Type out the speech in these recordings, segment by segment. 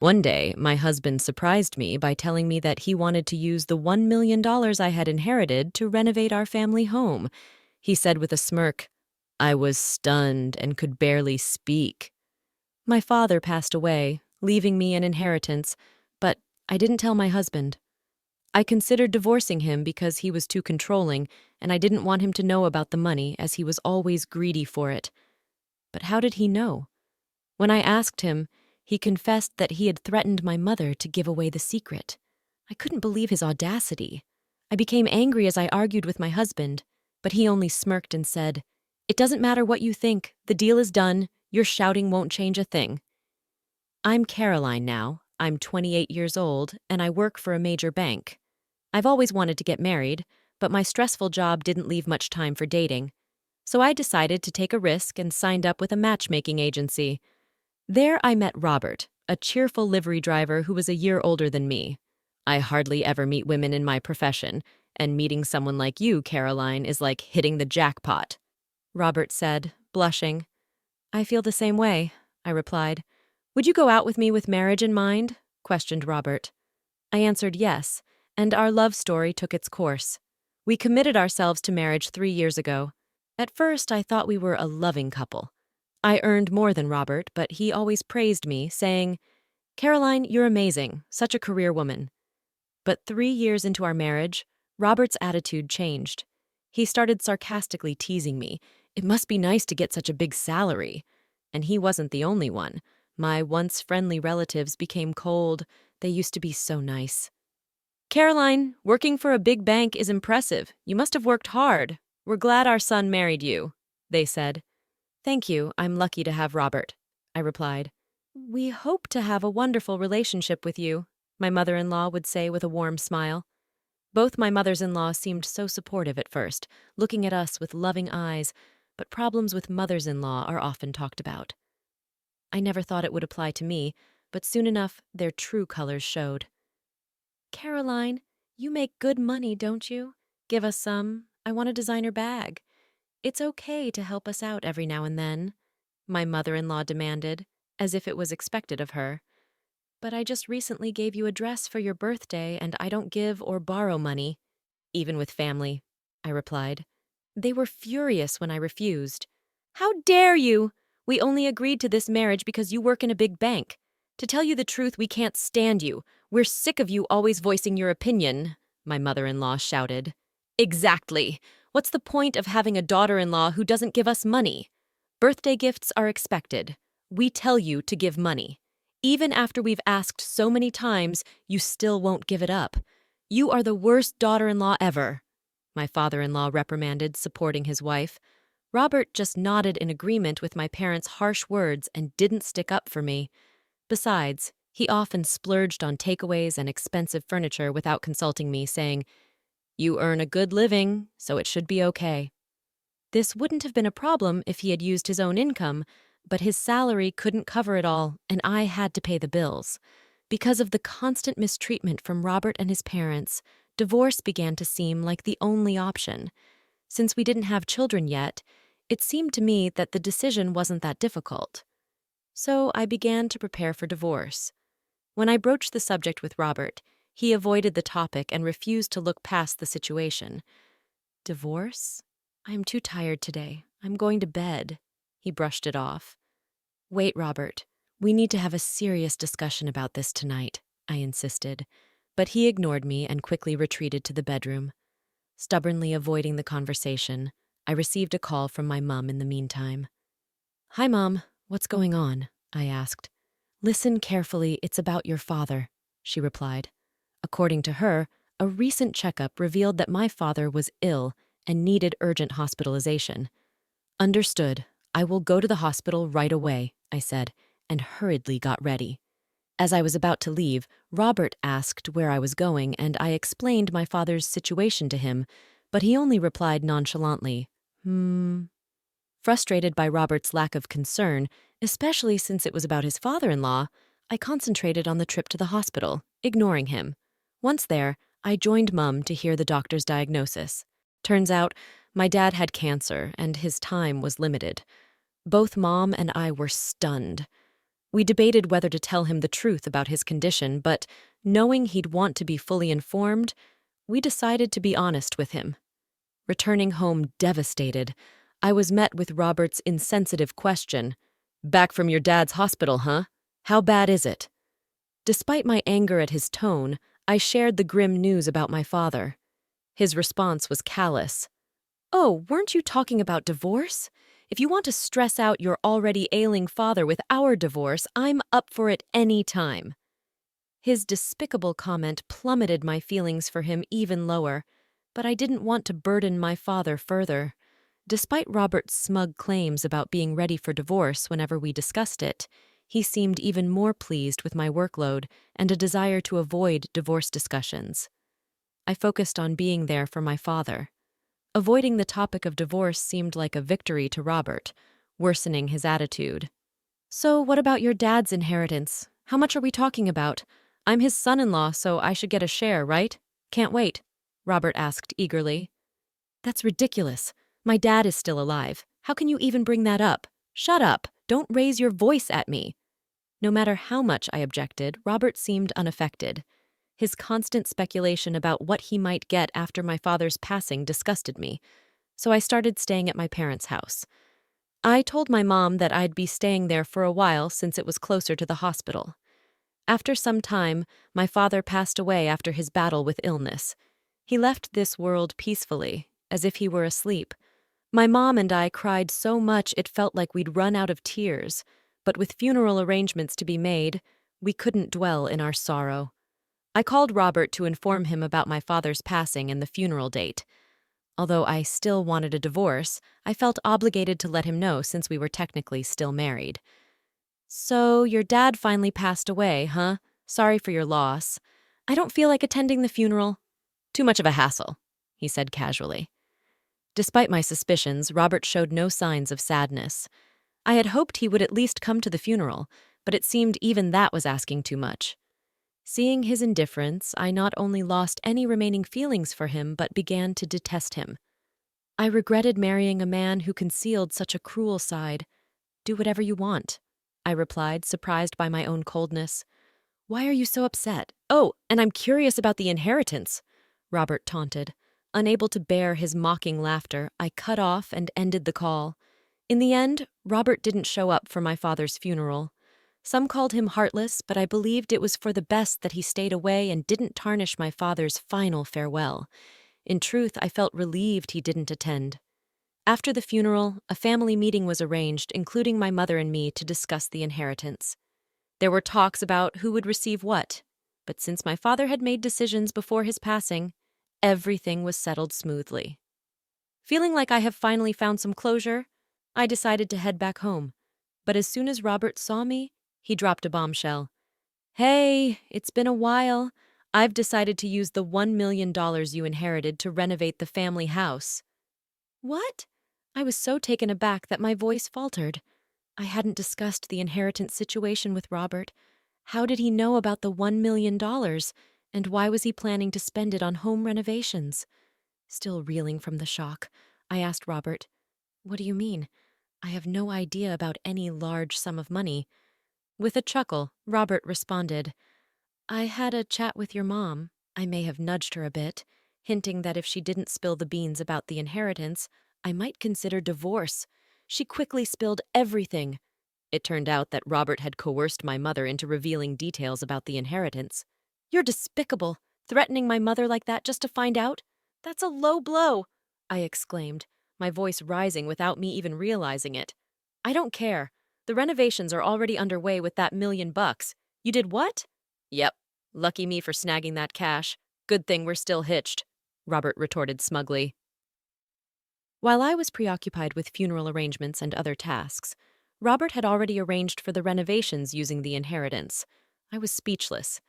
One day, my husband surprised me by telling me that he wanted to use the $1 million I had inherited to renovate our family home. He said with a smirk, I was stunned and could barely speak. My father passed away, leaving me an inheritance, but I didn't tell my husband. I considered divorcing him because he was too controlling, and I didn't want him to know about the money as he was always greedy for it. But how did he know? When I asked him, he confessed that he had threatened my mother to give away the secret. I couldn't believe his audacity. I became angry as I argued with my husband, but he only smirked and said, It doesn't matter what you think. The deal is done. Your shouting won't change a thing. I'm Caroline now. I'm 28 years old, and I work for a major bank. I've always wanted to get married, but my stressful job didn't leave much time for dating. So I decided to take a risk and signed up with a matchmaking agency. There I met Robert, a cheerful livery driver who was a year older than me. I hardly ever meet women in my profession, and meeting someone like you, Caroline, is like hitting the jackpot. Robert said, blushing. I feel the same way, I replied. Would you go out with me with marriage in mind? Questioned Robert. I answered yes, and our love story took its course. We committed ourselves to marriage 3 years ago. At first, I thought we were a loving couple. I earned more than Robert, but he always praised me, saying, Caroline, you're amazing, such a career woman. But 3 years into our marriage, Robert's attitude changed. He started sarcastically teasing me. It must be nice to get such a big salary. And he wasn't the only one. My once friendly relatives became cold. They used to be so nice. Caroline, working for a big bank is impressive. You must have worked hard. We're glad our son married you, they said. Thank you, I'm lucky to have Robert, I replied. We hope to have a wonderful relationship with you, my mother-in-law would say with a warm smile. Both my mothers-in-law seemed so supportive at first, looking at us with loving eyes, but problems with mothers-in-law are often talked about. I never thought it would apply to me, but soon enough their true colors showed. Caroline, you make good money, don't you? Give us some. I want a designer bag. It's okay to help us out every now and then, my mother-in-law demanded, as if it was expected of her. But I just recently gave you a dress for your birthday, and I don't give or borrow money, even with family, I replied. They were furious when I refused. How dare you! We only agreed to this marriage because you work in a big bank. To tell you the truth, we can't stand you. We're sick of you always voicing your opinion, my mother-in-law shouted. Exactly. What's the point of having a daughter-in-law who doesn't give us money? Birthday gifts are expected. We tell you to give money. Even after we've asked so many times, you still won't give it up. You are the worst daughter-in-law ever, my father-in-law reprimanded, supporting his wife. Robert just nodded in agreement with my parents' harsh words and didn't stick up for me. Besides, he often splurged on takeaways and expensive furniture without consulting me, saying, You earn a good living, so it should be okay. This wouldn't have been a problem if he had used his own income, but his salary couldn't cover it all, and I had to pay the bills. Because of the constant mistreatment from Robert and his parents, divorce began to seem like the only option. Since we didn't have children yet, it seemed to me that the decision wasn't that difficult. So I began to prepare for divorce. When I broached the subject with Robert, he avoided the topic and refused to look past the situation. Divorce? I am too tired today. I'm going to bed. He brushed it off. Wait, Robert. We need to have a serious discussion about this tonight, I insisted. But he ignored me and quickly retreated to the bedroom. Stubbornly avoiding the conversation, I received a call from my mom in the meantime. Hi, Mom. What's going on? I asked. Listen carefully. It's about your father, she replied. According to her, a recent checkup revealed that my father was ill and needed urgent hospitalization. Understood. I will go to the hospital right away, I said, and hurriedly got ready. As I was about to leave, Robert asked where I was going, and I explained my father's situation to him, but he only replied nonchalantly, Frustrated by Robert's lack of concern, especially since it was about his father-in-law, I concentrated on the trip to the hospital, ignoring him. Once there, I joined Mum to hear the doctor's diagnosis. Turns out, my dad had cancer, and his time was limited. Both Mom and I were stunned. We debated whether to tell him the truth about his condition, but knowing he'd want to be fully informed, we decided to be honest with him. Returning home devastated, I was met with Robert's insensitive question, "Back from your dad's hospital, huh? How bad is it?" Despite my anger at his tone, I shared the grim news about my father. His response was callous. "Oh, weren't you talking about divorce? If you want to stress out your already ailing father with our divorce, I'm up for it any time." His despicable comment plummeted my feelings for him even lower, but I didn't want to burden my father further. Despite Robert's smug claims about being ready for divorce whenever we discussed it, he seemed even more pleased with my workload and a desire to avoid divorce discussions. I focused on being there for my father. Avoiding the topic of divorce seemed like a victory to Robert, worsening his attitude. "So, what about your dad's inheritance? How much are we talking about? I'm his son-in-law, so I should get a share, right? Can't wait," Robert asked eagerly. "That's ridiculous. My dad is still alive. How can you even bring that up? Shut up. Don't raise your voice at me." No matter how much I objected, Robert seemed unaffected. His constant speculation about what he might get after my father's passing disgusted me, so I started staying at my parents' house. I told my mom that I'd be staying there for a while since it was closer to the hospital. After some time, my father passed away after his battle with illness. He left this world peacefully, as if he were asleep. My mom and I cried so much it felt like we'd run out of tears, but with funeral arrangements to be made, we couldn't dwell in our sorrow. I called Robert to inform him about my father's passing and the funeral date. Although I still wanted a divorce, I felt obligated to let him know since we were technically still married. "So, your dad finally passed away, huh? Sorry for your loss. I don't feel like attending the funeral." "Too much of a hassle," he said casually. Despite my suspicions, Robert showed no signs of sadness. I had hoped he would at least come to the funeral, but it seemed even that was asking too much. Seeing his indifference, I not only lost any remaining feelings for him, but began to detest him. I regretted marrying a man who concealed such a cruel side. "Do whatever you want," I replied, surprised by my own coldness. "Why are you so upset? Oh, and I'm curious about the inheritance," Robert taunted. Unable to bear his mocking laughter, I cut off and ended the call. In the end, Robert didn't show up for my father's funeral. Some called him heartless, but I believed it was for the best that he stayed away and didn't tarnish my father's final farewell. In truth, I felt relieved he didn't attend. After the funeral, a family meeting was arranged, including my mother and me, to discuss the inheritance. There were talks about who would receive what, but since my father had made decisions before his passing, everything was settled smoothly. Feeling like I have finally found some closure, I decided to head back home. But as soon as Robert saw me, he dropped a bombshell. "Hey, it's been a while. I've decided to use the $1 million you inherited to renovate the family house." "What?" I was so taken aback that my voice faltered. I hadn't discussed the inheritance situation with Robert. How did he know about the $1 million, and why was he planning to spend it on home renovations? Still reeling from the shock, I asked Robert, "What do you mean? I have no idea about any large sum of money." With a chuckle, Robert responded, "I had a chat with your mom. I may have nudged her a bit, hinting that if she didn't spill the beans about the inheritance, I might consider divorce. She quickly spilled everything." It turned out that Robert had coerced my mother into revealing details about the inheritance. "You're despicable, threatening my mother like that just to find out? That's a low blow," I exclaimed, my voice rising without me even realizing it. "I don't care. The renovations are already underway with that $1 million. You did what?" "Yep. Lucky me for snagging that cash. Good thing we're still hitched," Robert retorted smugly. While I was preoccupied with funeral arrangements and other tasks, Robert had already arranged for the renovations using the inheritance. I was speechless.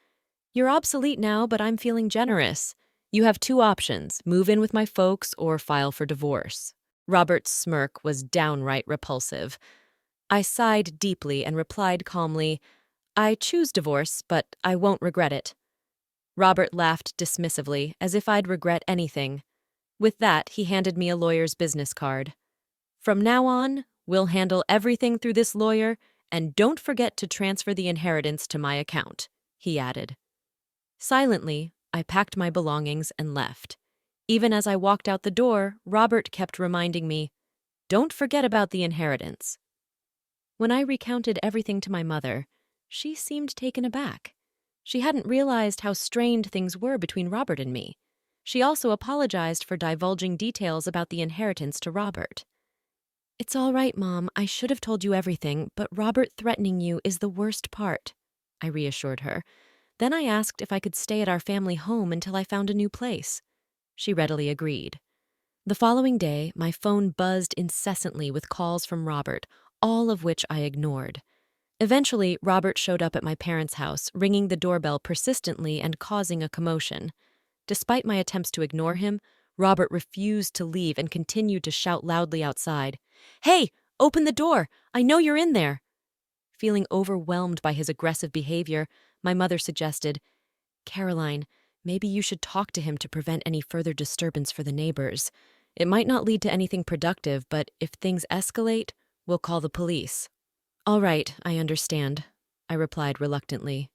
"You're obsolete now, but I'm feeling generous. You have two options, move in with my folks or file for divorce." Robert's smirk was downright repulsive. I sighed deeply and replied calmly, "I choose divorce, but I won't regret it." Robert laughed dismissively, as if I'd regret anything. With that, he handed me a lawyer's business card. "From now on, we'll handle everything through this lawyer, And don't forget to transfer the inheritance to my account, he added. Silently, I packed my belongings and left. Even as I walked out the door, Robert kept reminding me, don't forget about the inheritance. When I recounted everything to my mother, she seemed taken aback. She hadn't realized how strained things were between Robert and me. She also apologized for divulging details about the inheritance to Robert. It's all right, Mom. I should have told you everything, but Robert threatening you is the worst part, I reassured her. Then I asked if I could stay at our family home until I found a new place. She readily agreed. The following day, my phone buzzed incessantly with calls from Robert, all of which I ignored. Eventually, Robert showed up at my parents' house, ringing the doorbell persistently and causing a commotion. Despite my attempts to ignore him, Robert refused to leave and continued to shout loudly outside. Hey, open the door! I know you're in there! Feeling overwhelmed by his aggressive behavior, my mother suggested, Caroline, maybe you should talk to him to prevent any further disturbance for the neighbors. It might not lead to anything productive, but if things escalate, we'll call the police. All right, I understand, I replied reluctantly.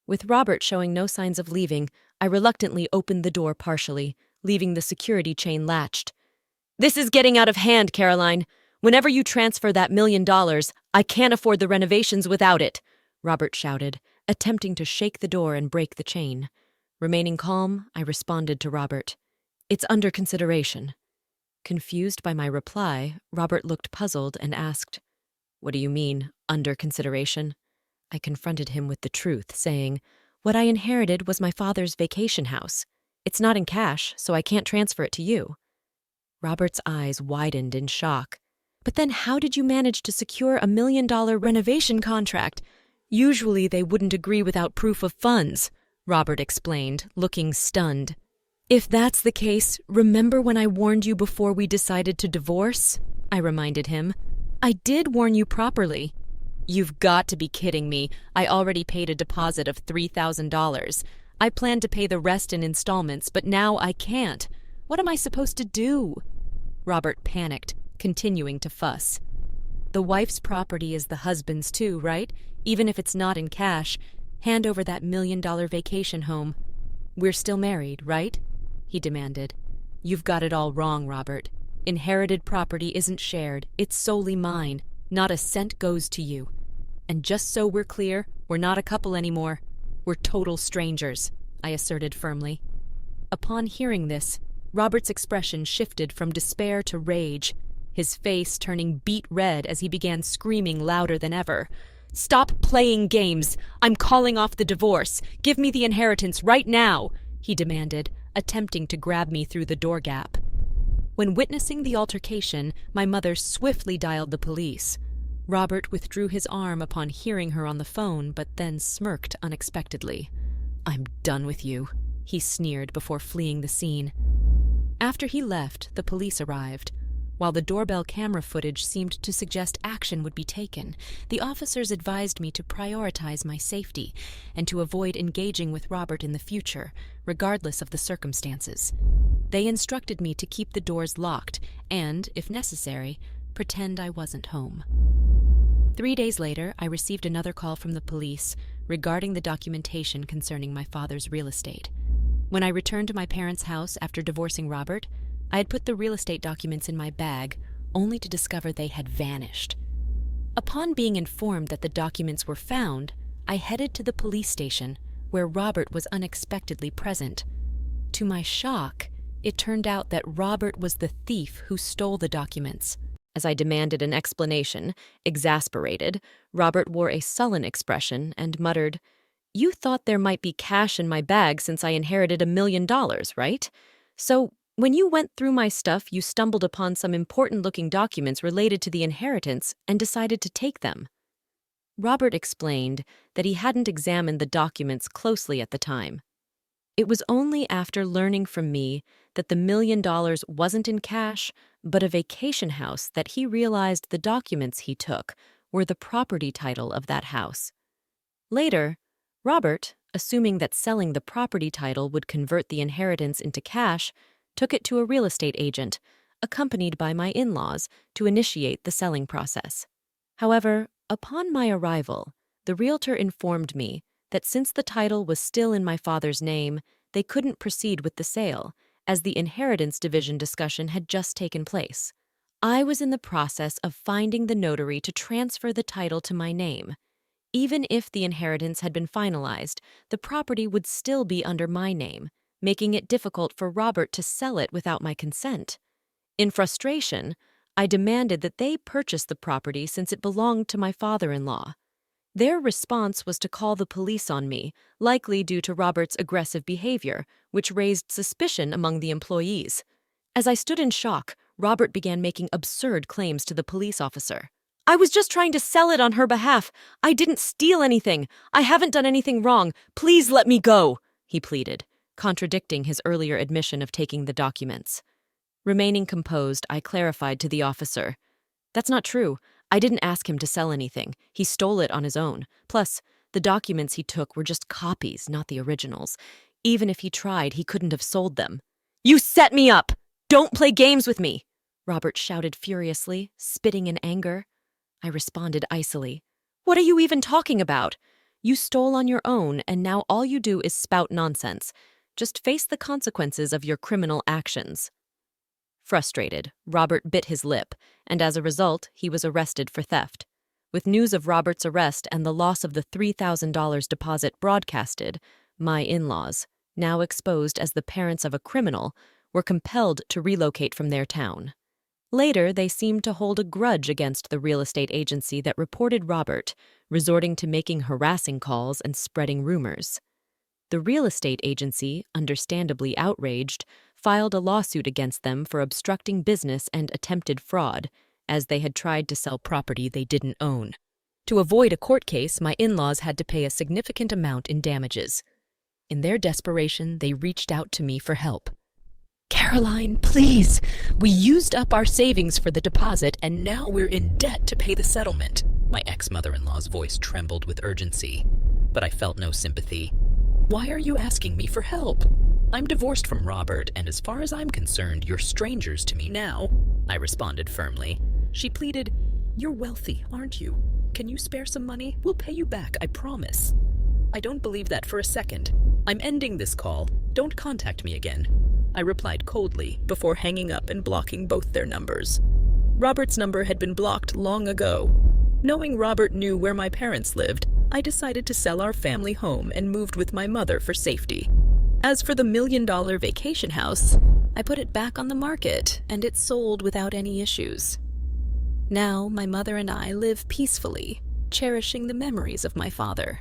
With Robert showing no signs of leaving, I reluctantly opened the door partially, leaving the security chain latched. This is getting out of hand, Caroline. Whenever you transfer that $1 million, I can't afford the renovations without it, Robert shouted, attempting to shake the door and break the chain. Remaining calm, I responded to Robert. It's under consideration. Confused by my reply, Robert looked puzzled and asked, What do you mean, under consideration? I confronted him with the truth, saying, What I inherited was my father's vacation house. It's not in cash, so I can't transfer it to you. Robert's eyes widened in shock. But then how did you manage to secure a $1 million renovation contract? Usually they wouldn't agree without proof of funds, Robert explained, looking stunned. If that's the case, remember when I warned you before we decided to divorce? I reminded him. I did warn you properly. You've got to be kidding me. I already paid a deposit of $3,000. I planned to pay the rest in installments, but now I can't. What am I supposed to do? Robert panicked, continuing to fuss. The wife's property is the husband's too, right? Even if it's not in cash, hand over that $1 million vacation home. We're still married, right? He demanded. You've got it all wrong, Robert. Inherited property isn't shared. It's solely mine. Not a cent goes to you. And just so we're clear, we're not a couple anymore. We're total strangers, I asserted firmly. Upon hearing this, Robert's expression shifted from despair to rage, his face turning beet red as he began screaming louder than ever. Stop playing games! I'm calling off the divorce! Give me the inheritance right now! He demanded, attempting to grab me through the door gap. When witnessing the altercation, my mother swiftly dialed the police. Robert withdrew his arm upon hearing her on the phone, but then smirked unexpectedly. I'm done with you, he sneered before fleeing the scene. After he left, the police arrived. While the doorbell camera footage seemed to suggest action would be taken, the officers advised me to prioritize my safety and to avoid engaging with Robert in the future, regardless of the circumstances. They instructed me to keep the doors locked and, if necessary, pretend I wasn't home. 3 days later, I received another call from the police regarding the documentation concerning my father's real estate. When I returned to my parents' house after divorcing Robert, I had put the real estate documents in my bag, only to discover they had vanished. Upon being informed that the documents were found, I headed to the police station, where Robert was unexpectedly present. To my shock, it turned out that Robert was the thief who stole the documents. As I demanded an explanation, exasperated, Robert wore a sullen expression and muttered, You thought there might be cash in my bag since I inherited $1 million, right? So, when you went through my stuff, you stumbled upon some important-looking documents related to the inheritance and decided to take them. Robert explained that he hadn't examined the documents closely at the time. It was only after learning from me that the $1 million wasn't in cash, but a vacation house that he realized the documents he took were the property title of that house. Later, Robert, assuming that selling the property title would convert the inheritance into cash, took it to a real estate agent, accompanied by my in-laws, to initiate the selling process. However, Upon my arrival, the realtor informed me that since the title was still in my father's name, they couldn't proceed with the sale, as the inheritance division discussion had just taken place. I was in the process of finding the notary to transfer the title to my name. Even if the inheritance had been finalized, the property would still be under my name, making it difficult for Robert to sell it without my consent. In frustration, I demanded that they purchase the property since it belonged to my father-in-law. Their response was to call the police on me, likely due to Robert's aggressive behavior, which raised suspicion among the employees. As I stood in shock, Robert began making absurd claims to the police officer. "I was just trying to sell it on her behalf. I didn't steal anything. I haven't done anything wrong. Please let me go," he pleaded, contradicting his earlier admission of taking the documents. Remaining composed, I clarified to the officer, "That's not true. I didn't ask him to sell anything. He stole it on his own. Plus, the documents he took were just copies, not the originals. Even if he tried, he couldn't have sold them." "You set me up! Don't play games with me!" Robert shouted furiously, spitting in anger. I responded icily, "What are you even talking about? You stole on your own, and now all you do is spout nonsense. Just face the consequences of your criminal actions." Frustrated, Robert bit his lip, and as a result, he was arrested for theft. With news of Robert's arrest and the loss of the $3,000 deposit broadcasted, my in-laws, now exposed as the parents of a criminal, were compelled to relocate from their town. Later, they seemed to hold a grudge against the real estate agency that reported Robert, resorting to making harassing calls and spreading rumors. The real estate agency, understandably outraged, filed a lawsuit against them for obstructing business and attempted fraud, as they had tried to sell property they didn't own. To avoid a court case, my in-laws had to pay a significant amount in damages. In their desperation, they reached out to me for help. "Caroline, please! We used up our savings for the deposit, and now we're in debt to pay the settlement." My ex-mother-in-law's voice trembled with urgency, but I felt no sympathy. "Why are you asking me for help? I'm divorced from Robert, and as far as I'm concerned, you're strangers to me now," I responded firmly. She pleaded, "You're wealthy, aren't you? Can you spare some money? We'll pay you back, I promise." "I don't believe that for a second. I'm ending this call. Don't contact me again," I replied coldly before hanging up and blocking both their numbers. Robert's number had been blocked long ago. Knowing Robert knew where my parents lived, I decided to sell our family home and moved with my mother for safety. As for the $1 million vacation house, I put it back on the market, and it sold without any issues. Now, my mother and I live peacefully, cherishing the memories of my father.